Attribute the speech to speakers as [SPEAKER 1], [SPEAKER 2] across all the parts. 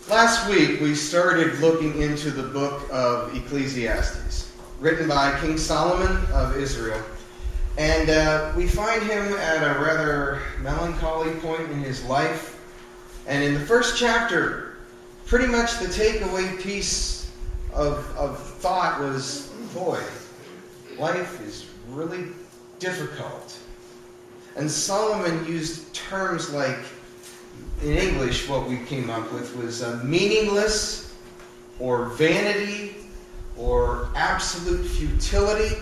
[SPEAKER 1] Last week, we started looking into the book of Ecclesiastes, written by King Solomon of Israel. And we find him at a rather melancholy point in his life. And in the first chapter, pretty much the takeaway piece of thought was, boy, life is really difficult. And Solomon used terms like, in English, what we came up with was meaningless, or vanity, or absolute futility.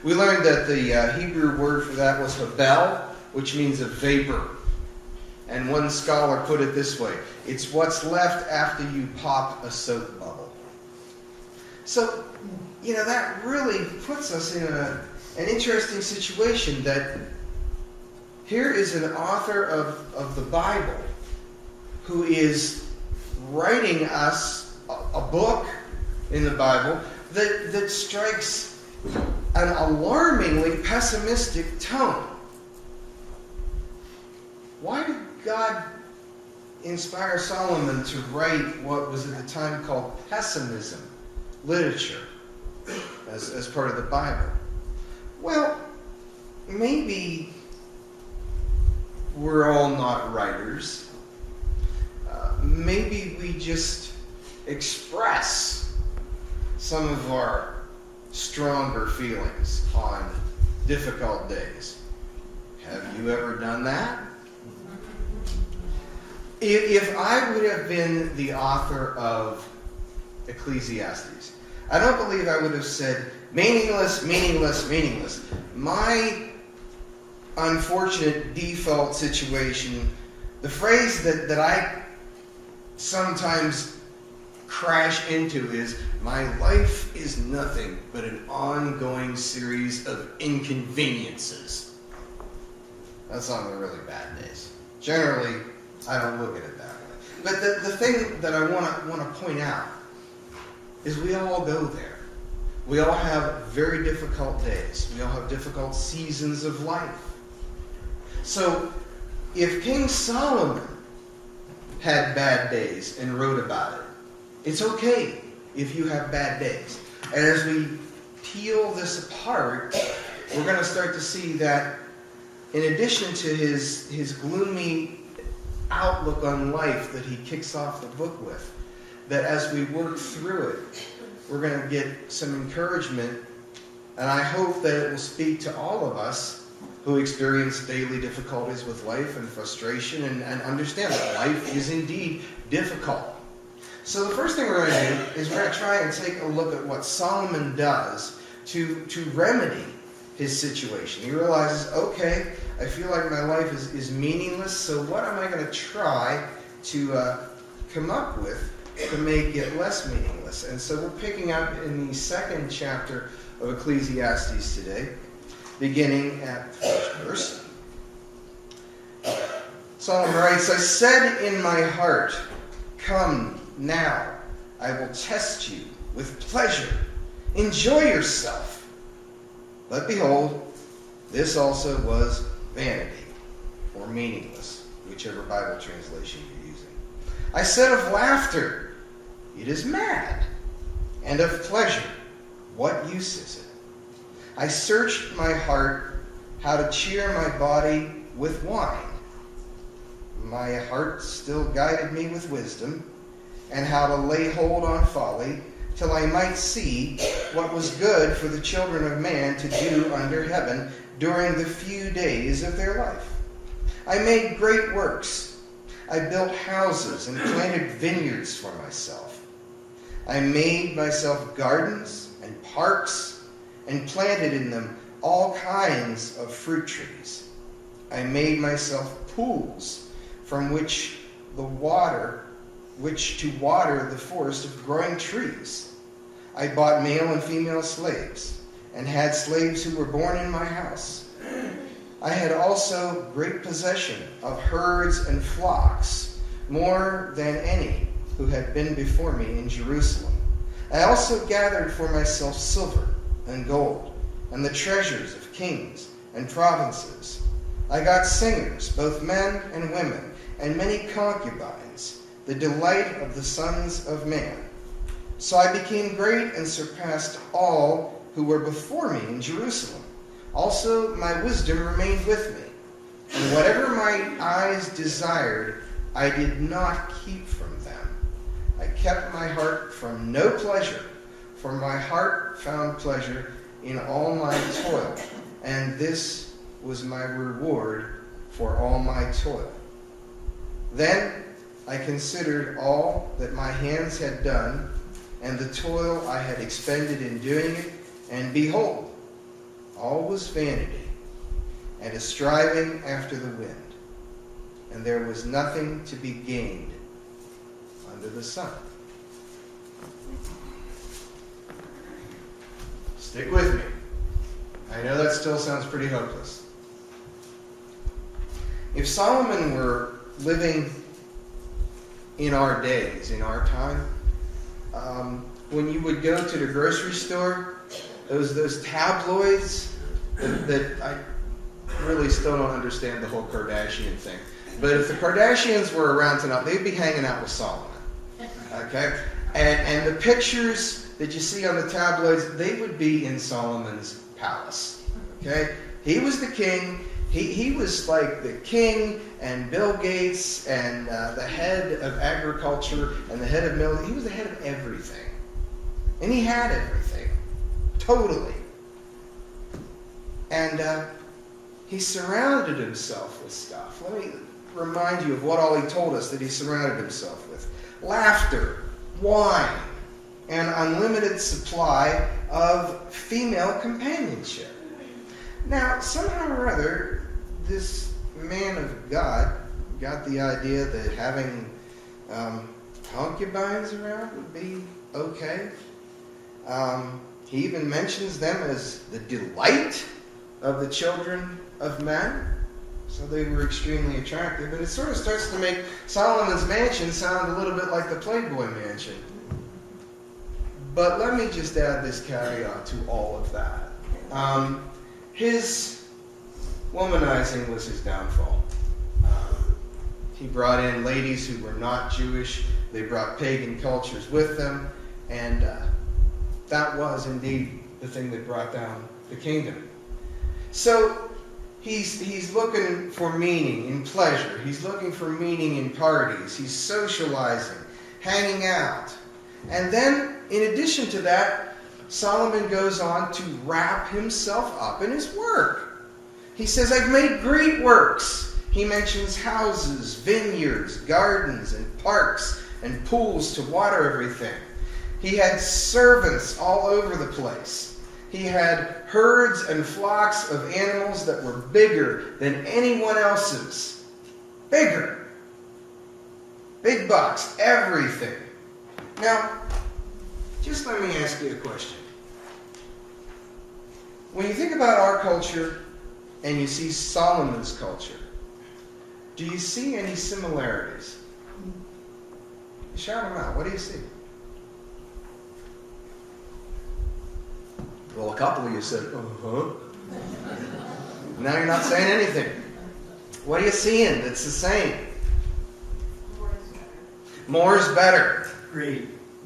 [SPEAKER 1] We learned that the Hebrew word for that was habel, which means a vapor. And one scholar put it this way: it's what's left after you pop a soap bubble. So, that really puts us in an interesting situation that here is an author of the Bible who is writing us a book in the Bible that strikes an alarmingly pessimistic tone. Why did God inspire Solomon to write what was at the time called pessimism literature as part of the Bible? Well, maybe we're all not writers. Maybe we just express some of our stronger feelings on difficult days. Have you ever done that? If I would have been the author of Ecclesiastes, I don't believe I would have said, meaningless, meaningless, meaningless. My unfortunate default situation, the phrase that I sometimes crash into is, my life is nothing but an ongoing series of inconveniences. That's on the really bad days. Generally, I don't look at it that way. But the thing that I want to point out is we all go there. We all have very difficult days. We all have difficult seasons of life. So, if King Solomon had bad days and wrote about it, it's okay if you have bad days. And as we peel this apart, we're going to start to see that in addition to his gloomy outlook on life that he kicks off the book with, that as we work through it, we're going to get some encouragement, and I hope that it will speak to all of us who experience daily difficulties with life and frustration and understand that life is indeed difficult. So the first thing we're going to do is we're going to try and take a look at what Solomon does to remedy his situation. He realizes, okay, I feel like my life is meaningless, so what am I going to try to come up with to make it less meaningless? And so we're picking up in the second chapter of Ecclesiastes today, beginning at the first verse. Solomon writes, I said in my heart, come now, I will test you with pleasure. Enjoy yourself. But behold, this also was vanity, or meaningless, whichever Bible translation you're using. I said of laughter, it is mad, and of pleasure, what use is it? I searched my heart how to cheer my body with wine. My heart still guided me with wisdom, and how to lay hold on folly, till I might see what was good for the children of man to do under heaven during the few days of their life. I made great works. I built houses and planted vineyards for myself. I made myself gardens and parks and planted in them all kinds of fruit trees. I made myself pools from which to water the forest of growing trees. I bought male and female slaves, and had slaves who were born in my house. I had also great possession of herds and flocks, more than any who had been before me in Jerusalem. I also gathered for myself silver and gold, and the treasures of kings and provinces. I got singers, both men and women, and many concubines, the delight of the sons of man. So I became great and surpassed all who were before me in Jerusalem. Also my wisdom remained with me, and whatever my eyes desired, I did not keep from them. I kept my heart from no pleasure, for my heart found pleasure in all my toil, and this was my reward for all my toil. Then I considered all that my hands had done, and the toil I had expended in doing it, and behold, all was vanity, and a striving after the wind, and there was nothing to be gained under the sun. Stick with me. I know that still sounds pretty hopeless. If Solomon were living in our days, in our time, when you would go to the grocery store, those tabloids that I really still don't understand the whole Kardashian thing. But if the Kardashians were around tonight, they'd be hanging out with Solomon. Okay? And the pictures that you see on the tabloids, they would be in Solomon's palace. Okay? He was the king. He was like the king and Bill Gates and the head of agriculture and the head of military. He was the head of everything. And he had everything. Totally. And he surrounded himself with stuff. Let me remind you of what all he told us that he surrounded himself with. Laughter, wine, and unlimited supply of female companionship. Now, somehow or other, this man of God got the idea that having concubines around would be okay. He even mentions them as the delight of the children of men. So they were extremely attractive. And it sort of starts to make Solomon's mansion sound a little bit like the Playboy Mansion. But let me just add this caveat to all of that. His womanizing was his downfall. He brought in ladies who were not Jewish. They brought pagan cultures with them. And that was indeed the thing that brought down the kingdom. So he's looking for meaning in pleasure. He's looking for meaning in parties. He's socializing, hanging out. And then, in addition to that, Solomon goes on to wrap himself up in his work. He says, I've made great works. He mentions houses, vineyards, gardens, and parks, and pools to water everything. He had servants all over the place. He had herds and flocks of animals that were bigger than anyone else's. Bigger. Big bucks, everything. Now, just let me ask you a question. When you think about our culture and you see Solomon's culture, do you see any similarities? Shout them out. What do you see? Well, a couple of you said, uh-huh. Now you're not saying anything. What are you seeing that's the same? More is better.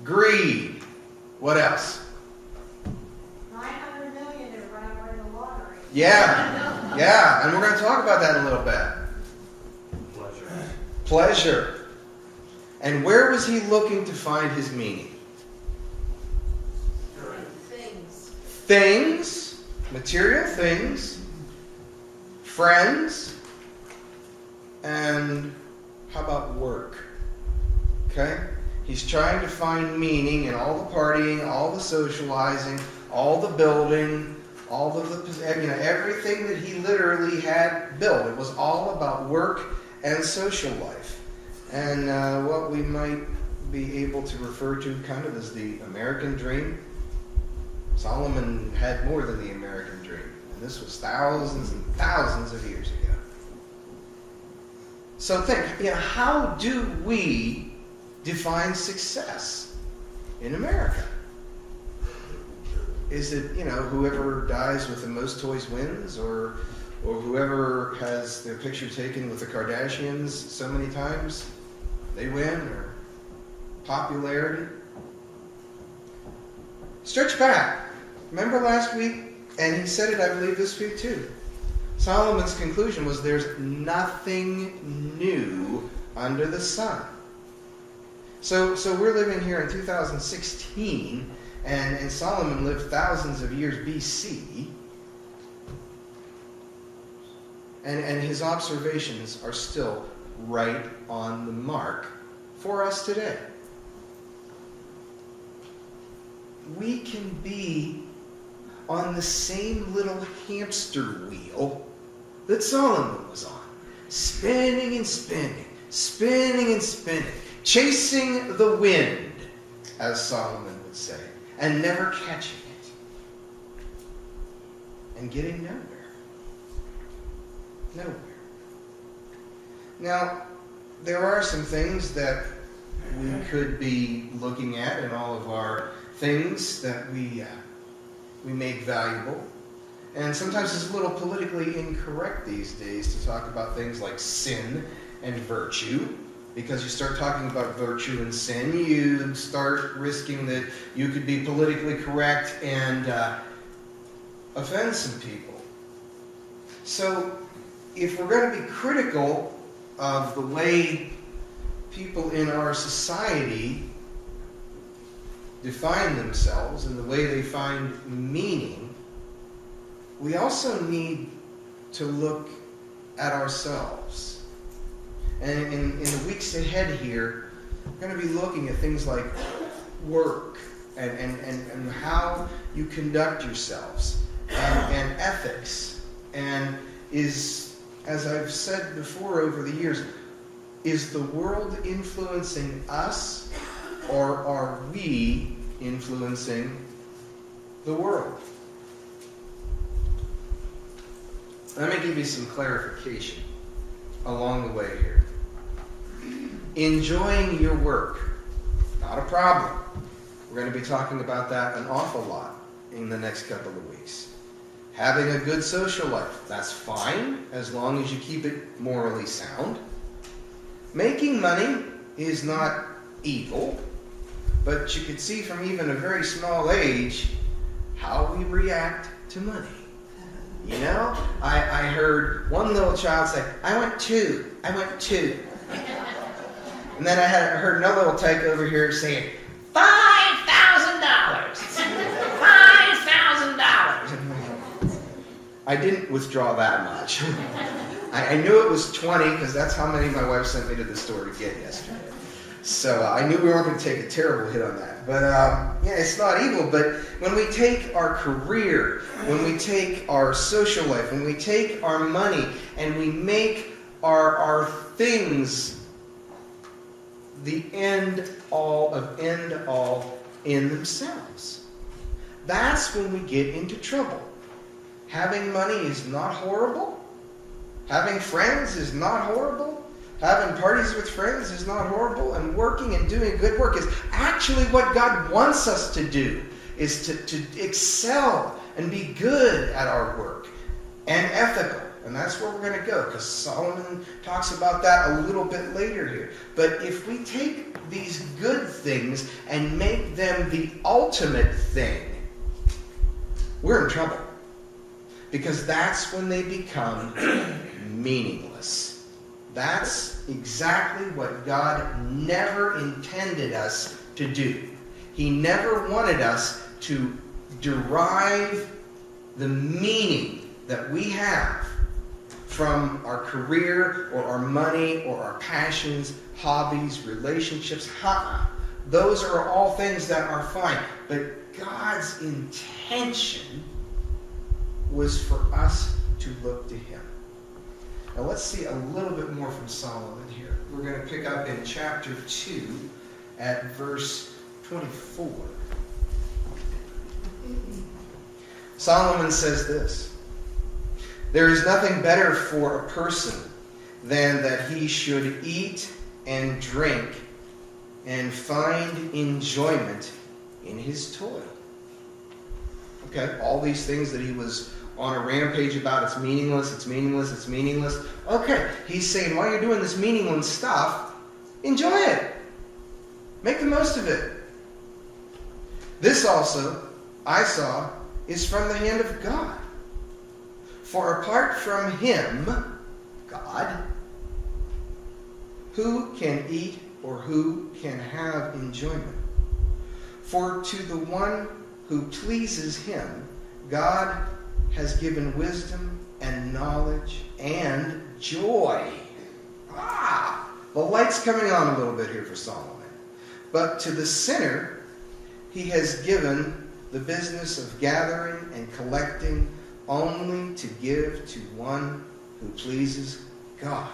[SPEAKER 1] Greed. What else?
[SPEAKER 2] 900 million to run over in the lottery.
[SPEAKER 1] Yeah, and we're going to talk about that in a little bit. Pleasure. And where was he looking to find his meaning? Things, material things, friends, and how about work? Okay? He's trying to find meaning in all the partying, all the socializing, all the building, all of the, everything that he literally had built. It was all about work and social life. And what we might be able to refer to kind of as the American dream. Solomon had more than the American dream. And this was thousands and thousands of years ago. So think, how do we define success in America? Is it, whoever dies with the most toys wins, or whoever has their picture taken with the Kardashians so many times, they win? Or popularity. Stretch back. Remember last week? And he said it, I believe, this week too. Solomon's conclusion was there's nothing new under the sun. So we're living here in 2016, and Solomon lived thousands of years BC. And his observations are still right on the mark for us today. We can be on the same little hamster wheel that Solomon was on. Spinning and spinning, spinning and spinning, chasing the wind, as Solomon would say, and never catching it. And getting nowhere. Nowhere. Now, there are some things that we could be looking at in all of our things that we make valuable. And sometimes it's a little politically incorrect these days to talk about things like sin and virtue. Because you start talking about virtue and sin, you start risking that you could be politically correct and offend some people. So, if we're going to be critical of the way people in our society define themselves and the way they find meaning, we also need to look at ourselves. And in the weeks ahead here, we're going to be looking at things like work and how you conduct yourselves and ethics. And as I've said before over the years, is the world influencing us, or are we influencing the world? Let me give you some clarification along the way here. Enjoying your work, not a problem. We're going to be talking about that an awful lot in the next couple of weeks. Having a good social life, that's fine, as long as you keep it morally sound. Making money is not evil, but you can see from even a very small age how we react to money. You know, I heard one little child say, I want two. And then I heard another little tyke over here saying, $5,000. $5,000. I didn't withdraw that much. I knew it was 20 because that's how many my wife sent me to the store to get yesterday. So I knew we weren't going to take a terrible hit on that. But it's not evil. But when we take our career, when we take our social life, when we take our money, and we make our things the end all in themselves, that's when we get into trouble. Having money is not horrible. Having friends is not horrible. Having parties with friends is not horrible. And working and doing good work is actually what God wants us to do, is to excel and be good at our work and ethical. And that's where we're going to go, because Solomon talks about that a little bit later here. But if we take these good things and make them the ultimate thing, we're in trouble. Because that's when they become meaningless. That's exactly what God never intended us to do. He never wanted us to derive the meaning that we have from our career or our money or our passions, hobbies, relationships. Those are all things that are fine. But God's intention was for us to look to Him. Now let's see a little bit more from Solomon here. We're going to pick up in chapter 2 at verse 24. Solomon says this: there is nothing better for a person than that he should eat and drink and find enjoyment in his toil. Okay, all these things that he was on a rampage about, it's meaningless, it's meaningless, it's meaningless. Okay, he's saying while you're doing this meaningless stuff, enjoy it. Make the most of it. This also, I saw, is from the hand of God. For apart from him, God, who can eat or who can have enjoyment? For to the one who pleases him, God has given wisdom and knowledge and joy. The light's coming on a little bit here for Solomon. But to the sinner, he has given the business of gathering and collecting only to give to one who pleases God.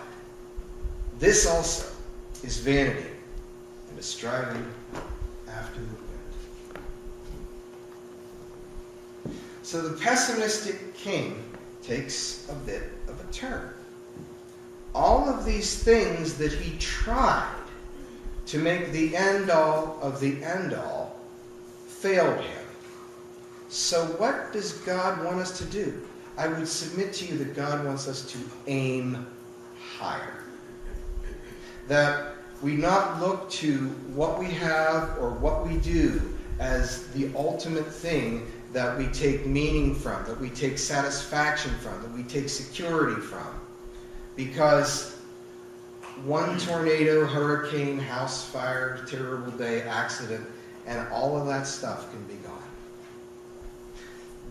[SPEAKER 1] This also is vanity and a striving after the wind. So the pessimistic king takes a bit of a turn. All of these things that he tried to make the end-all of the end-all failed him. So what does God want us to do? I would submit to you that God wants us to aim higher. That we not look to what we have or what we do as the ultimate thing that we take meaning from, that we take satisfaction from, that we take security from. Because one tornado, hurricane, house fire, terrible day, accident, and all of that stuff can be gone.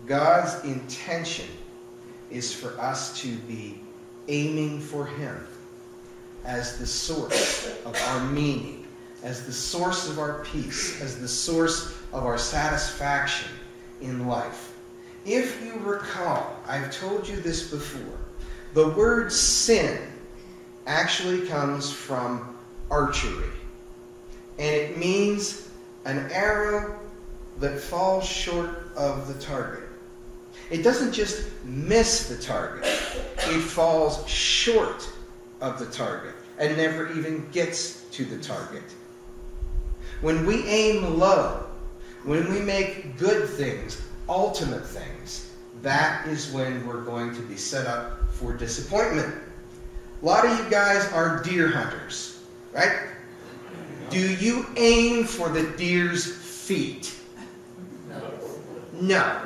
[SPEAKER 1] God's intention is for us to be aiming for him as the source of our meaning, as the source of our peace, as the source of our satisfaction in life. If you recall, I've told you this before, the word sin actually comes from archery. And it means an arrow that falls short of the target. It doesn't just miss the target. It falls short of the target and never even gets to the target. When we aim low, when we make good things, ultimate things, that is when we're going to be set up for disappointment. A lot of you guys are deer hunters, right? Do you aim for the deer's feet? No.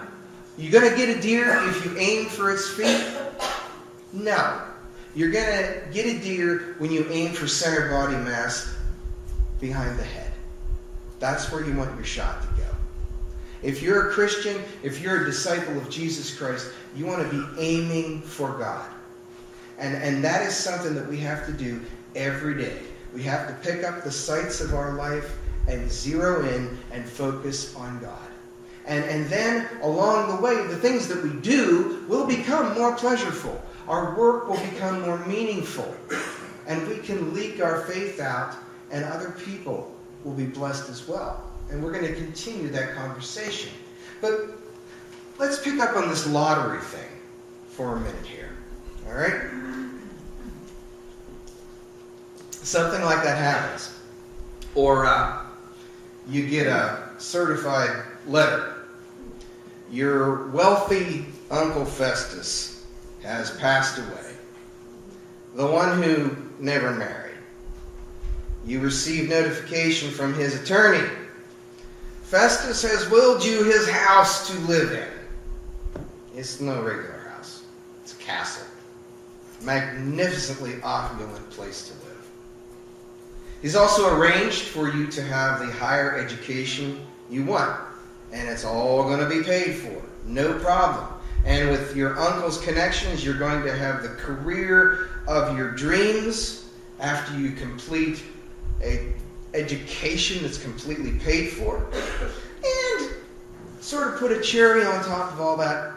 [SPEAKER 1] You going to get a deer if you aim for its feet? No. You're going to get a deer when you aim for center body mass behind the head. That's where you want your shot to go. If you're a Christian, if you're a disciple of Jesus Christ, you want to be aiming for God. And that is something that we have to do every day. We have to pick up the sights of our life and zero in and focus on God. And then, along the way, the things that we do will become more pleasurable. Our work will become more meaningful. And we can leak our faith out, and other people will be blessed as well. And we're going to continue that conversation. But let's pick up on this lottery thing for a minute here. All right? Something like that happens. Or you get a certified letter. Your wealthy Uncle Festus has passed away. The one who never married. You receive notification from his attorney. Festus has willed you his house to live in. It's no regular house. It's a castle. Magnificently opulent place to live. He's also arranged for you to have the higher education you want. And it's all going to be paid for. No problem. And with your uncle's connections, you're going to have the career of your dreams after you complete an education that's completely paid for. And sort of put a cherry on top of all that,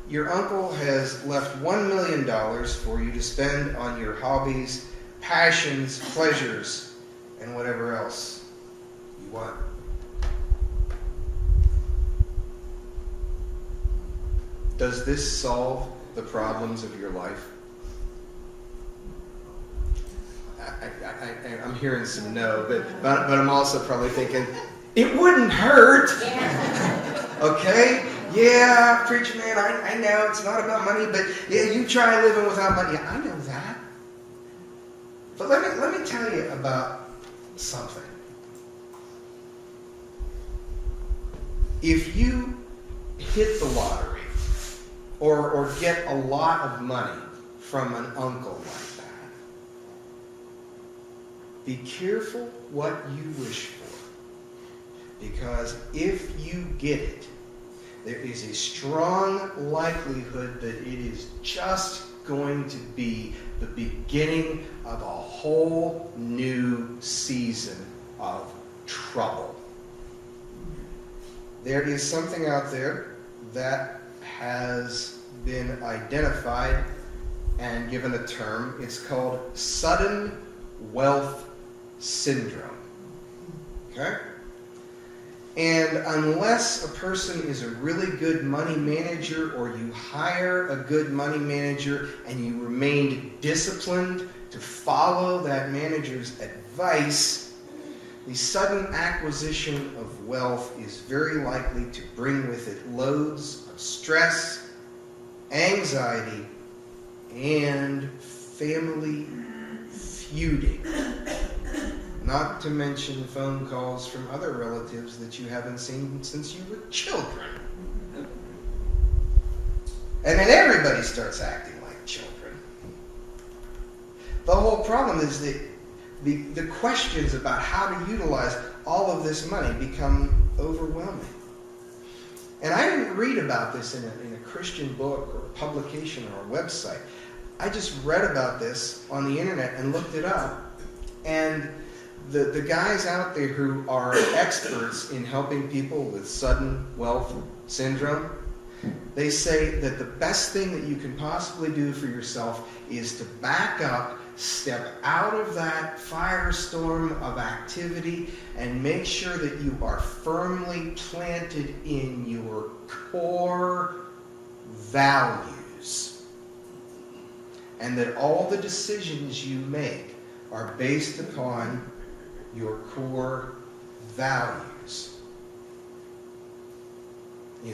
[SPEAKER 1] your uncle has left $1 million for you to spend on your hobbies, passions, pleasures, and whatever else you want. Does this solve the problems of your life? I'm hearing some no, but I'm also probably thinking, it wouldn't hurt. Okay? Yeah, preacher man, I know it's not about money, but yeah, you try living without money. Yeah, I know that. But let me tell you about something. if you hit the lottery or get a lot of money from an uncle like that, be careful what you wish for. Because if you get it, there is a strong likelihood that it is just going to be the beginning of a whole new season of trouble. There is something out there that has been identified and given a term. It's called sudden wealth syndrome. Okay? And unless a person is a really good money manager, or you hire a good money manager and you remained disciplined to follow that manager's advice, the sudden acquisition of wealth is very likely to bring with it loads of stress, anxiety, and family feuding. Not to mention phone calls from other relatives that you haven't seen since you were children. And then everybody starts acting like children. The whole problem is that the questions about how to utilize all of this money become overwhelming. And I didn't read about this in a Christian book or a publication or a website. I just read about this on the internet and looked it up. And the guys out there who are experts in helping people with sudden wealth syndrome, they say that the best thing that you can possibly do for yourself is to back up, step out of that firestorm of activity, and make sure that you are firmly planted in your core values. And that all the decisions you make are based upon your core values.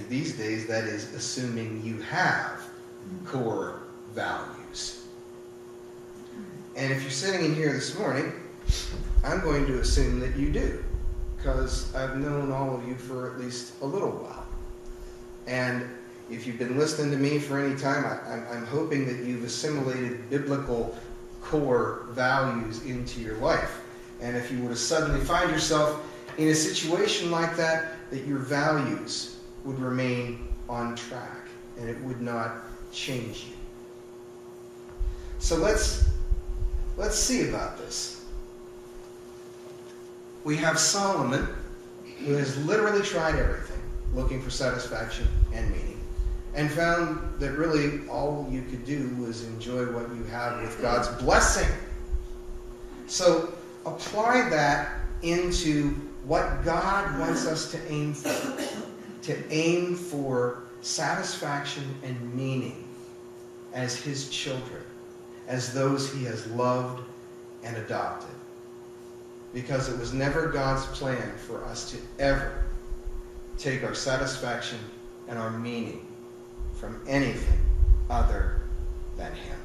[SPEAKER 1] These days, that is assuming you have core values. And if you're sitting in here this morning, I'm going to assume that you do, because I've known all of you for at least a little while. And if you've been listening to me for any time, I'm hoping that you've assimilated biblical core values into your life. And if you were to suddenly find yourself in a situation like that, that your values would remain on track and it would not change you. So let's see about this. We have Solomon, who has literally tried everything, looking for satisfaction and meaning, and found that really all you could do was enjoy what you have with God's blessing. So apply that into what God wants us to aim for satisfaction and meaning as His children, as those He has loved and adopted. Because it was never God's plan for us to ever take our satisfaction and our meaning from anything other than Him.